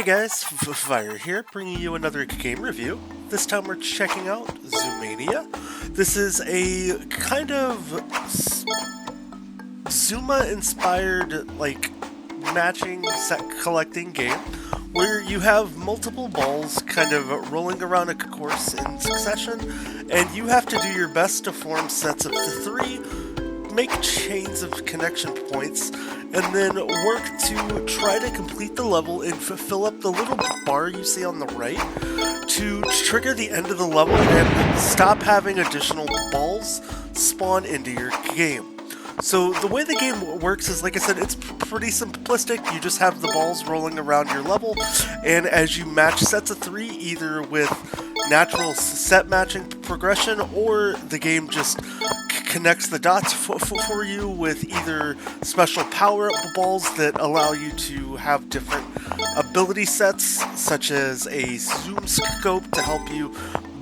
guys, Fire here, bringing you another game review. This time we're checking out Zumania. This is a kind of Zuma-inspired, matching set collecting game where you have multiple balls kind of rolling around a course in succession, and you have to do your best to form sets of three, make chains of connection points, and then work to try to complete the level and fill up the little bar you see on the right to trigger the end of the level and stop having additional balls spawn into your game. So the way the game works is, like I said, it's pretty simplistic. You just have the balls rolling around your level, and as you match sets of three, either with natural set matching progression, or the game just connects the dots for you with either special power-up balls that allow you to have different ability sets, such as a zoom scope to help you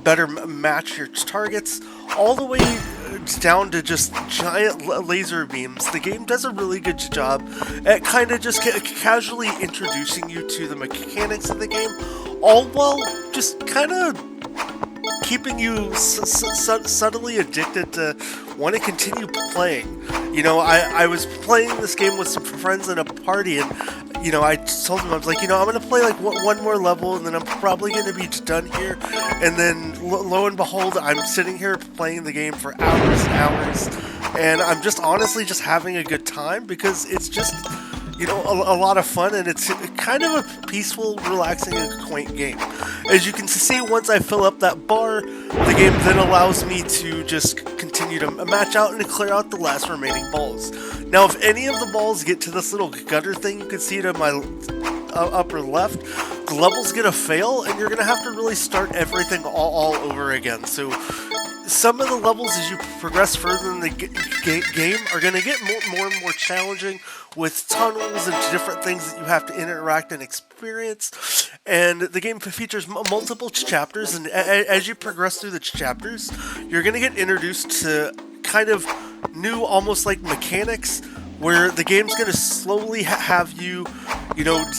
better match your targets, all the way down to just giant laser beams. The game does a really good job at kind of just casually introducing you to the mechanics of the game, all while just kind of keeping you subtly addicted to want to continue playing. You know, I was playing this game with some friends in a party, and I told them, I was like, I'm going to play one more level, and then I'm probably going to be done here. And then lo and behold, I'm sitting here playing the game for hours and hours, and I'm just honestly just having a good time because it's just a lot of fun, and it's kind of a peaceful, relaxing, and quaint game. As you can see, once I fill up that bar, the game then allows me to just continue to match out and to clear out the last remaining balls. Now, if any of the balls get to this little gutter thing you can see to my upper left, the level's going to fail, and you're going to have to really start everything all over again. So some of the levels, as you progress further in the game, are going to get more and more challenging with tunnels and different things that you have to interact and experience. And the game features multiple chapters, and as you progress through the chapters, you're going to get introduced to kind of new, almost like mechanics, where the game's going to slowly have you,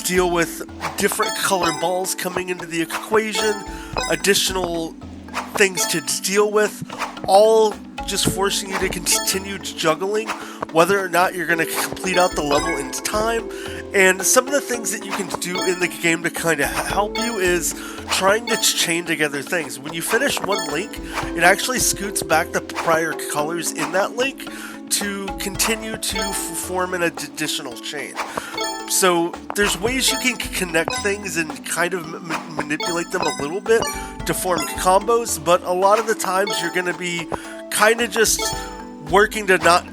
deal with different color balls coming into the equation, additional things to deal with, all just forcing you to continue juggling whether or not you're going to complete out the level in time. And some of the things that you can do in the game to kind of help you is trying to chain together things. When you finish one link, it actually scoots back the prior colors in that link to continue to form an additional chain. So there's ways you can connect things and kind of manipulate them a little bit to form combos, but a lot of the times you're going to be kind of just working to not,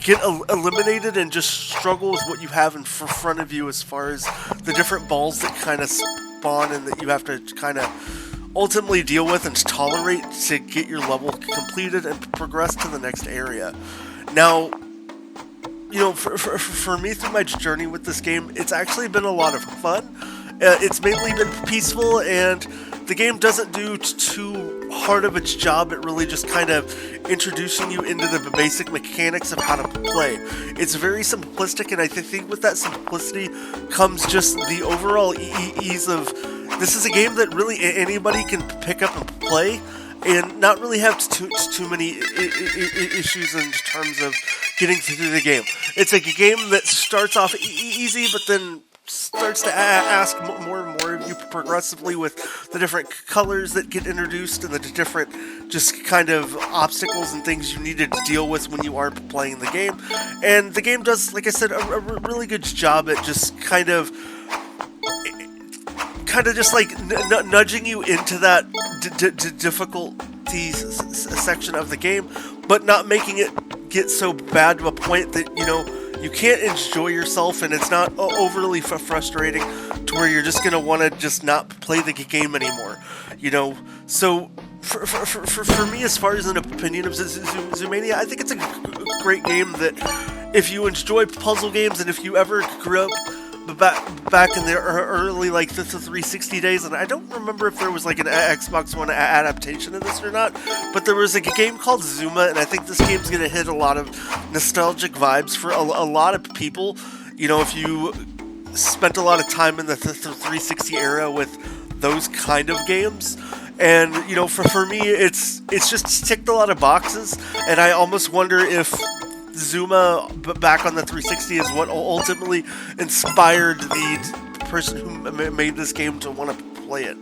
get eliminated and just struggle with what you have in front of you as far as the different balls that kind of spawn and that you have to kind of ultimately deal with and tolerate to get your level completed and progress to the next area. Now, for me, through my journey with this game, it's actually been a lot of fun. It's mainly been peaceful, and the game doesn't do too hard of its job at really just kind of introducing you into the basic mechanics of how to play. It's very simplistic, and I think with that simplicity comes just the overall ease of, this is a game that really anybody can pick up and play, and not really have too many issues in terms of getting through the game. It's a game that starts off easy, but then starts to ask more and more of you progressively with the different colors that get introduced and the different just kind of obstacles and things you need to deal with when you are playing the game. And the game does, like I said, a really good job at just kind of just like nudging you into that difficulty section of the game, but not making it get so bad to a point that, you can't enjoy yourself, and it's not overly frustrating to where you're just going to want to just not play the game anymore, So for me, as far as an opinion of Zumania, I think it's a great game that if you enjoy puzzle games, and if you ever grew up back in the early, the 360 days, and I don't remember if there was an Xbox One adaptation of this or not, but there was a game called Zuma, and I think this game's going to hit a lot of nostalgic vibes for a lot of people. If you spent a lot of time in the 360 era with those kind of games. And you know, for me, it's just ticked a lot of boxes, and I almost wonder if Zuma back on the 360 is what ultimately inspired the person who made this game to want to play it,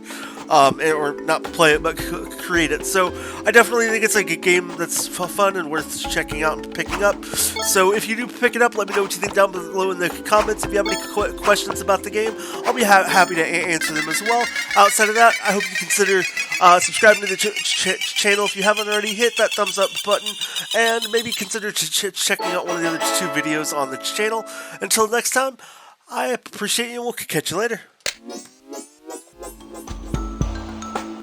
or not play it, but create it. So I definitely think it's like a game that's fun and worth checking out and picking up. So if you do pick it up, let me know what you think down below in the comments. If you have any questions about the game, I'll be happy to answer them as well. Outside of that, I hope you consider subscribing to the channel if you haven't already. Hit that thumbs up button, and maybe consider checking out one of the other 2 videos on the channel. Until next time, I appreciate you, and we'll catch you later.